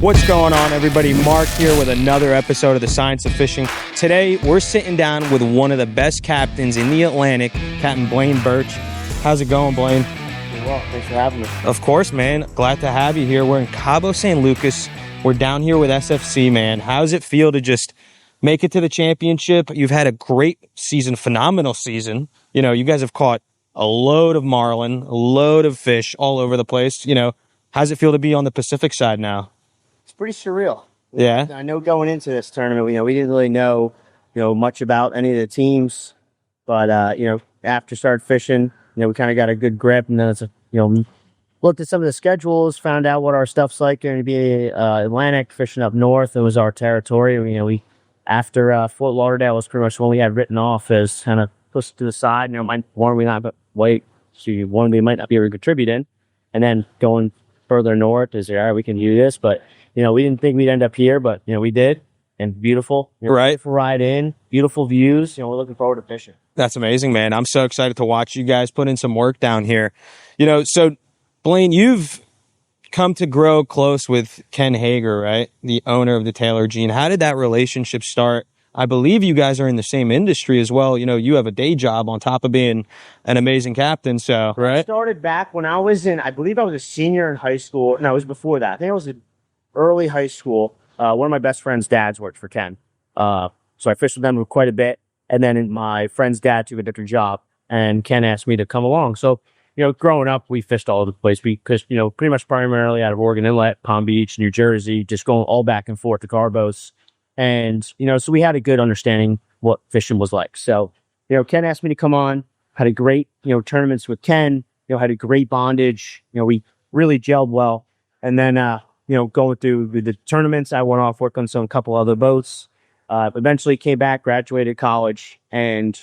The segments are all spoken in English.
What's going on, everybody? Mark here with another episode of The Science of Fishing. Today, we're sitting down with one of the best captains in the Atlantic, Captain Blaine Birch. How's it going, Blaine? Well, thanks for having me. Of course, man. Glad to have you here. We're in Cabo, St. Lucas. We're down here with SFC, man. How does it feel to just make it to the championship? You've had a great season, phenomenal season. You know, you guys have caught a load of marlin, a load of fish all over the place. You know, how's it feel to be on the Pacific side now? It's pretty surreal. Yeah. I know going into this tournament, we didn't really know, much about any of the teams, but after started fishing, we kind of got a good grip, and then looked at some of the schedules, found out what our stuff's like. Going to be Atlantic, fishing up north. It was our territory. We after Fort Lauderdale was pretty much when we had written off as kind of pushed to the side. One we might not be able to contribute in, and then going further north is all right. We can do this, but we didn't think we'd end up here, but we did, and beautiful. Right, beautiful ride in, beautiful views. We're looking forward to fishing. That's amazing, man. I'm so excited to watch you guys put in some work down here. So Blaine, you've come to grow close with Ken Hager, right? The owner of the Taylor Jean. How did that relationship start? I believe you guys are in the same industry as well. You have a day job on top of being an amazing captain. So, right? It started back when I believe I was a senior in high school. No, it was before that. I think I was in early high school. One of my best friend's dads worked for Ken. So I fished with them quite a bit. And then my friend's dad took a different job, and Ken asked me to come along. So, growing up, we fished all over the place because, pretty much primarily out of Oregon Inlet, Palm Beach, New Jersey, just going all back and forth to Cabos. And, so we had a good understanding what fishing was like. So, Ken asked me to come on, had a great, tournaments with Ken, had a great bondage. We really gelled well. And then, going through the tournaments, I went off, worked on a couple other boats. Eventually came back, graduated college, and,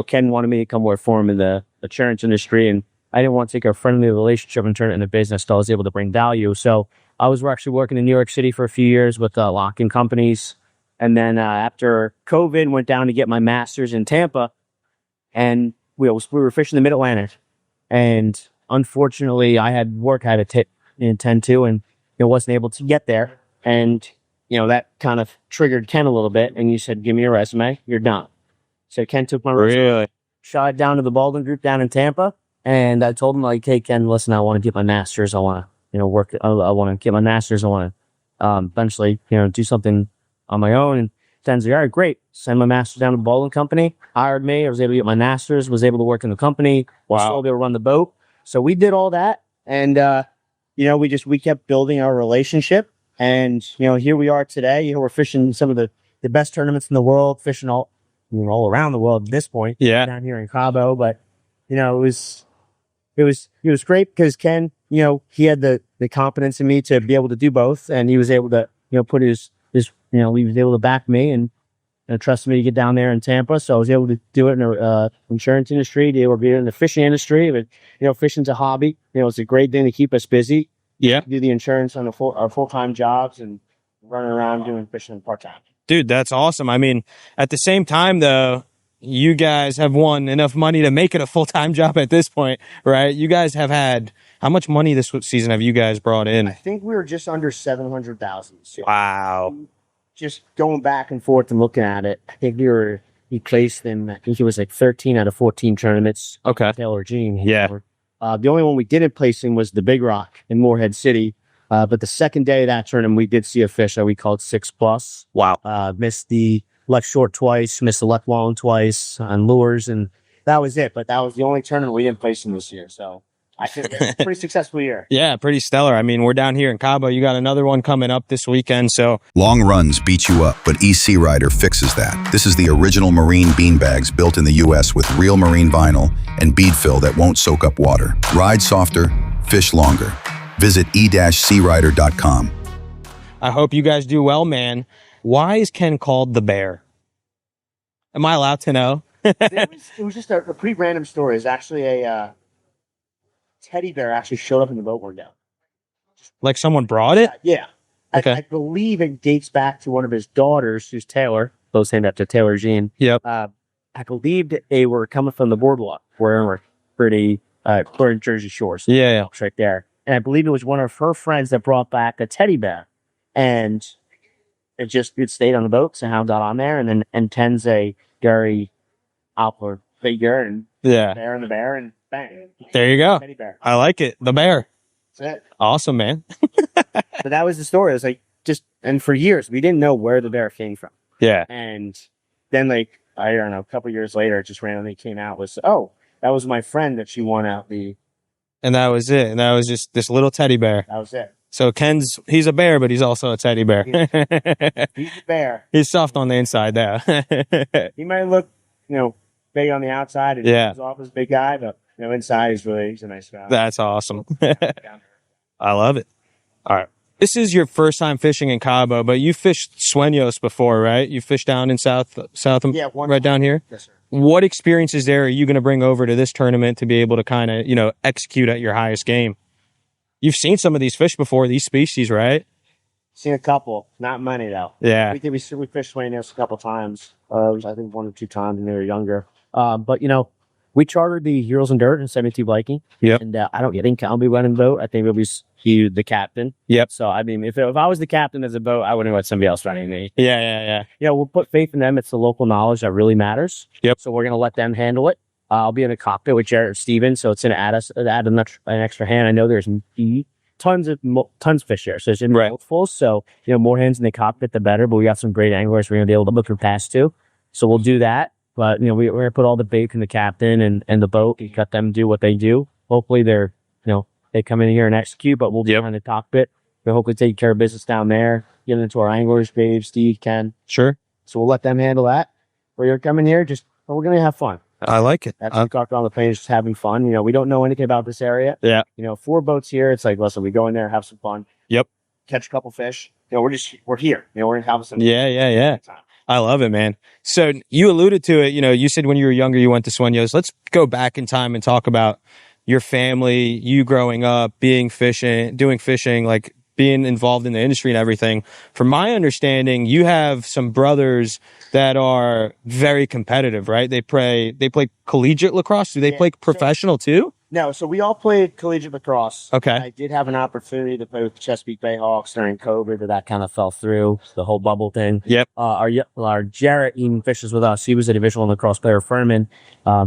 Ken wanted me to come work for him in the insurance industry. And I didn't want to take a friendly relationship and turn it into business, so I was able to bring value. So I was actually working in New York City for a few years with locking companies. And then after COVID, went down to get my master's in Tampa, and we were fishing the Mid-Atlantic. And unfortunately, I had work I had to intend to, and wasn't able to get there. And that kind of triggered Ken a little bit, and you said, "Give me your resume, you're done." So Ken took my resume, shot it down to the Baldwin Group down in Tampa, and I told him, like, "Hey Ken, listen, I want to get my master's. I want to work. I want to get my master's. I want to eventually do something on my own." And Ken's like, "All right, great. Send my master's down to the Baldwin Company." Hired me. I was able to get my master's. Was able to work in the company. Wow. Was able to run the boat. So we did all that, and we kept building our relationship. And, here we are today. We're fishing some of the best tournaments in the world, fishing all around the world at this point. Yeah. Down here in Cabo. But, it was great because Ken, he had the confidence in me to be able to do both. And he was able to, put his he was able to back me and trust me to get down there in Tampa. So I was able to do it in the insurance industry, be able to be in the fishing industry. But, fishing's a hobby. It's a great thing to keep us busy. Yeah. Do the insurance on our full-time jobs and running around doing fishing part-time. Dude, that's awesome. I mean, at the same time, though, you guys have won enough money to make it a full-time job at this point, right? You guys have had, how much money this season have you guys brought in? I think we were just under $700,000. So wow. Just going back and forth and looking at it, I think he placed in, I think it was like 13 out of 14 tournaments. Okay. Taylor Jean. Yeah. The only one we didn't place in was the Big Rock in Morehead City. But the second day of that tournament, we did see a fish that we called 6+. Wow. Missed the left short twice, missed the left long twice on lures, and that was it. But that was the only tournament we didn't place in this year. So I think it's a pretty successful year. Yeah, pretty stellar. I mean, we're down here in Cabo. You got another one coming up this weekend. So long runs beat you up, but Sea Rider fixes that. This is the original marine beanbags built in the U.S. with real marine vinyl and bead fill that won't soak up water. Ride softer, fish longer. Visit e-searider.com. I hope you guys do well, man. Why is Ken called the Bear? Am I allowed to know? It was just a pretty random story. It's actually a teddy bear actually showed up in the boat one day. Like someone brought it? Yeah. Okay. I believe it dates back to one of his daughters, who's Taylor. Both named after Taylor Jean. Yep. I believe that they were coming from the boardwalk. We're in Jersey Shores. Yeah. Right there. And I believe it was one of her friends that brought back a teddy bear. and it stayed on the boat. Somehow got on there, and then and Ten's a very outward figure, and Yeah. bear and the bear, and bang, There you go. teddy bear. I like it. The bear. That's it. Awesome, man. But that was the story. It was like and for years we didn't know where the bear came from. Yeah. And then like I don't know, a couple years later, it just randomly came out that was my friend that she won out And that was it. And that was just this little teddy bear. that was it. So he's a bear, but he's also a teddy bear. He's a bear. He's soft on the inside now. He might look, big on the outside and Yeah. he's off as a big guy, but inside he's a nice guy. That's awesome. Down there. I love it. All right. This is your first time fishing in Cabo, but you fished Sueños before, right? You fished down in south, Yeah, right down here. Yes, sir. What experiences there are you going to bring over to this tournament to be able to kind of, execute at your highest game? You've seen some of these fish before, these species, right? Seen a couple, not many though. Yeah. We fished Sueños a couple times. I think 1 or 2 times when they were younger. But we chartered the Heroes and Dirt in 72 Viking. Yep. And I think I'll be running the boat. I think it'll be you, the captain. Yep. So I mean, if I was the captain of the boat, I wouldn't let somebody else running me. Yeah. We'll put faith in them. It's the local knowledge that really matters. Yep. So we're gonna let them handle it. I'll be in a cockpit with Jared Stevens, so it's gonna add an extra hand. I know there's tons of fish there, so it's in full. So more hands in the cockpit, the better. But we got some great anglers we're gonna be able to look and pass to. So we'll do that. But we're gonna put all the bait in the captain and the boat and let them do what they do. Hopefully they're they come in here and execute, but we'll be in the cockpit. We'll hopefully take care of business down there. Get into our anglers, Dave, Steve, Ken. Sure. So we'll let them handle that. We're coming here, we're gonna have fun. I like it. That's talking on the plane, just having fun. We don't know anything about this area. Yeah. 4 boats here. It's like, listen, we go in there, have some fun. Yep. Catch a couple fish. We're here. We're in having some. Yeah. Time. I love it, man. So you alluded to it. You said when you were younger, you went to Sueños. Let's go back in time and talk about your family, you growing up, doing fishing, like being involved in the industry and everything. From my understanding, you have some brothers that are very competitive, right? They play collegiate lacrosse. Do they play professional too? No, so we all played collegiate lacrosse. Okay. I did have an opportunity to play with the Chesapeake Bayhawks during COVID, but that kind of fell through, the whole bubble thing. Yep. Our Jarrett even fishes with us. He was a Division I lacrosse player at Furman.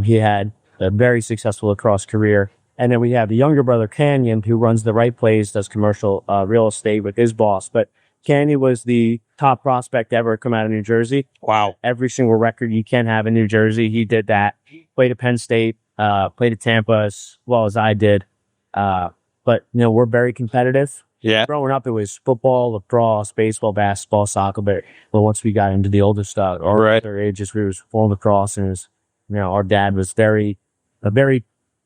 He had a very successful lacrosse career. And then we have the younger brother, Canyon, who runs the Right Place, does commercial real estate with his boss. But Canyon was the top prospect ever come out of New Jersey. Wow. Every single record you can have in New Jersey, he did that. Played at Penn State, played at Tampa as well as I did. But, we're very competitive. Yeah. Growing up, it was football, lacrosse, baseball, basketball, soccer. But once we got into the older stuff, or older ages, we was full lacrosse. And it was, our dad was a very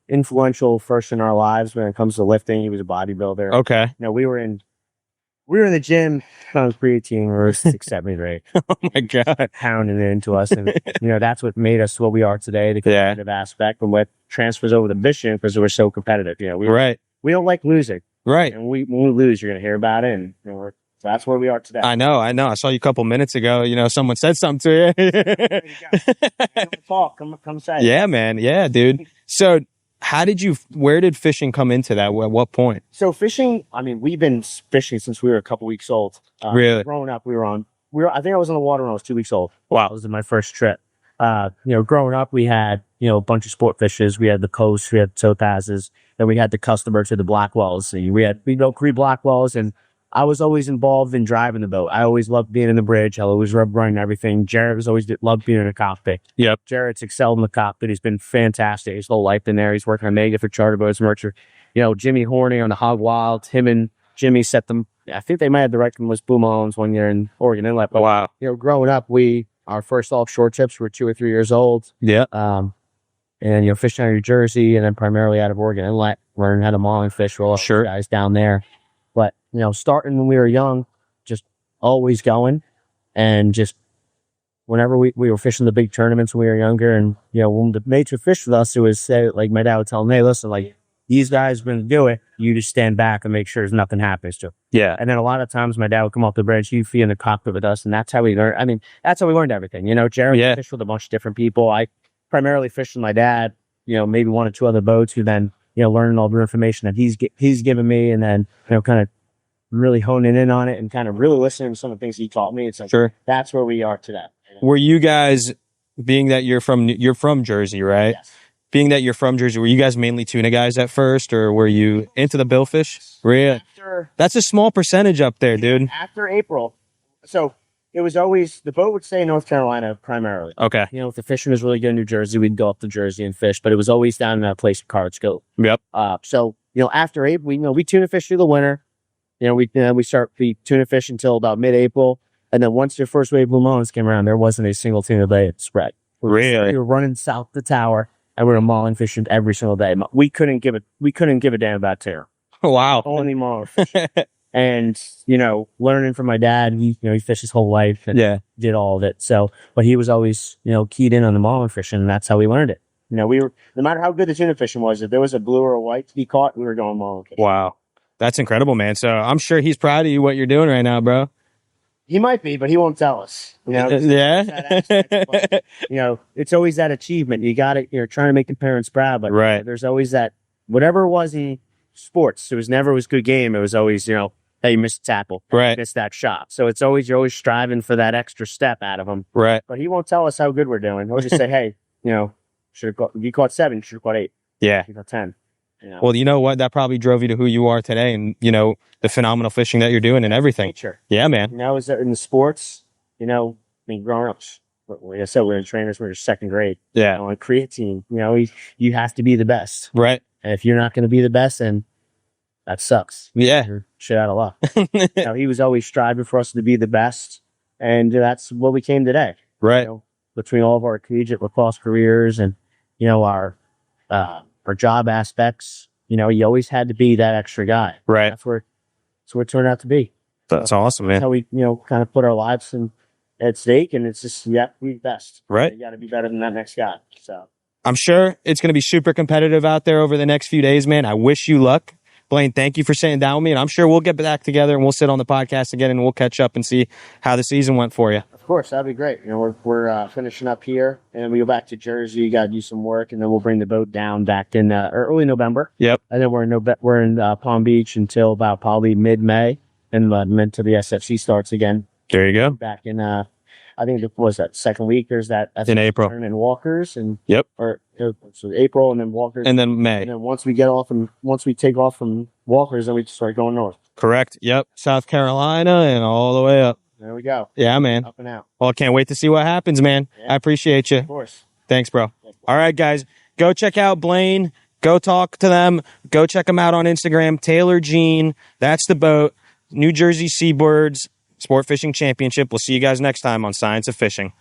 influential first in our lives when it comes to lifting. He was a bodybuilder. Okay. We were in the gym when I was pre-18. We were 6, 7, 8. Oh my God. Pounding it into us. And, that's what made us what we are today, the competitive aspect, and what transfers over to Mission because we're so competitive. We don't like losing. Right. And when we lose, you're going to hear about it. And that's where we are today. I know. I saw you a couple minutes ago. Someone said something to you. There you go. Come say it. Yeah, man. Yeah, dude. So where did fishing come into that? At what point? So fishing, we've been fishing since we were a couple weeks old. Really? Growing up, I think I was on the water when I was 2 weeks old. Wow. That was my first trip. Growing up, we had, a bunch of sport fishes. We had the coast, we had topazes, then we had the customer to the blackwells. We built 3 blackwells, and I was always involved in driving the boat. I always loved being in the bridge. I always loved running everything. Jared was always loved being in the cockpit. Yep. Jared's excelled in the cockpit. He's been fantastic. His whole life in there. He's working on mega for charter boats, Merchant. Jimmy Horney on the Hog Wild. Him and Jimmy set them. I think they might have directed was Boom Owens one year in Oregon Inlet. But, wow. Growing up, our first offshore trips were 2 or 3 years old. Yeah. And fishing out of New Jersey, and then primarily out of Oregon Inlet, learning how to marlin fish with all those guys down there. But starting when we were young, just always going, and just whenever we were fishing the big tournaments when we were younger, and when the mates would fish with us, it was like my dad would tell them, "Hey, listen, like these guys are going to do it. You just stand back and make sure nothing happens to them." Yeah. And then a lot of times my dad would come off the bridge, he'd be in the cockpit with us, and that's how we learned. That's how we learned everything. Jared fished with a bunch of different people. I primarily fished with my dad. Maybe 1 or 2 other boats. Who then learning all the information that he's given me, and then kind of really honing in on it and kind of really listening to some of the things he taught me. It's like, Sure. that's where we are today. Were you guys, being that you're from Jersey, right? Yes. Being that you're from Jersey, were you guys mainly tuna guys at first, or were you into the billfish? Really? That's a small percentage up there, dude. After April, so it was always, the boat would stay in North Carolina primarily. Okay. You know, if the fishing was really good in New Jersey, we'd go up to Jersey and fish, but it was always down in that place in Cardscope. Yep. So, you know, after April, we tuna fish through the winter. You know, we tuna fish until about mid-April. And then once the first wave of blue marlins came around, there wasn't a single tuna bay at the spread. Really? We were running south the tower, and we were marlin fishing every single day. We couldn't give a damn about tuna. Wow. Only marlin fishing. And, you know, learning from my dad, he fished his whole life and did all of it. So, but he was always, you know, keyed in on the marlin fishing, and that's how we learned it. You know, we were, no matter how good the tuna fishing was, if there was a blue or a white to be caught, we were going marlin fishing. Wow. That's incredible, man. So I'm sure he's proud of you, what you're doing right now, bro. He might be, but he won't tell us. You know, Yeah. but, you know, it's always that achievement. You got it. You're trying to make the parents proud, but Right. there's always that, whatever it was in sports, it was never a good game. It was always, you know, hey, you missed a tackle. Right. You missed that shot. So it's always, you're always striving for that extra step out of him. Right. But he won't tell us how good we're doing. He'll just say, hey, you know, you caught 7, you should have caught 8. Yeah. You got 10. You know? Well, you know what? That probably drove you to who you are today, and you know the phenomenal fishing that you're doing and everything. Nature. Yeah, man. You know, is that in the sports? You know, I mean, growing up, like I said, we were in trainers. We were in 2nd grade. Yeah. You know, on creatine. You know, you have to be the best. Right. And if you're not going to be the best, then that sucks. Yeah. You're shit out of luck. You know, he was always striving for us to be the best, and that's what we came today. Right. You know, between all of our collegiate lacrosse careers and, you know, our job aspects, you know, you always had to be that extra guy. Right. That's where it turned out to be. That's awesome, man. That's how we, you know, kind of put our lives at stake, and it's just, be the best. Right. You got to be better than that next guy. So I'm sure it's going to be super competitive out there over the next few days, man. I wish you luck. Blaine, thank you for sitting down with me, and I'm sure we'll get back together and we'll sit on the podcast again and we'll catch up and see how the season went for you. Of course, that'd be great. You know, we're finishing up here, and we go back to Jersey. You got to do some work, and then we'll bring the boat down back in early November. Yep. And then we're in Palm Beach until about probably mid-May, and until the SFC starts again. There you go. Back in I think it was that second week. There's that in April. And Walkers, and Yep. So April, and then Walkers, and then May. And then once we take off from Walkers, then we start going north. Correct. Yep. South Carolina and all the way up. There we go. Yeah, man. Up and out. Well, I can't wait to see what happens, man. Yeah. I appreciate you. Of course. Thanks, bro. All right, guys. Go check out Blaine. Go talk to them. Go check them out on Instagram. Taylor Jean. That's the boat. New Jersey Seabirds Sport Fishing Championship. We'll see you guys next time on Science of Fishing.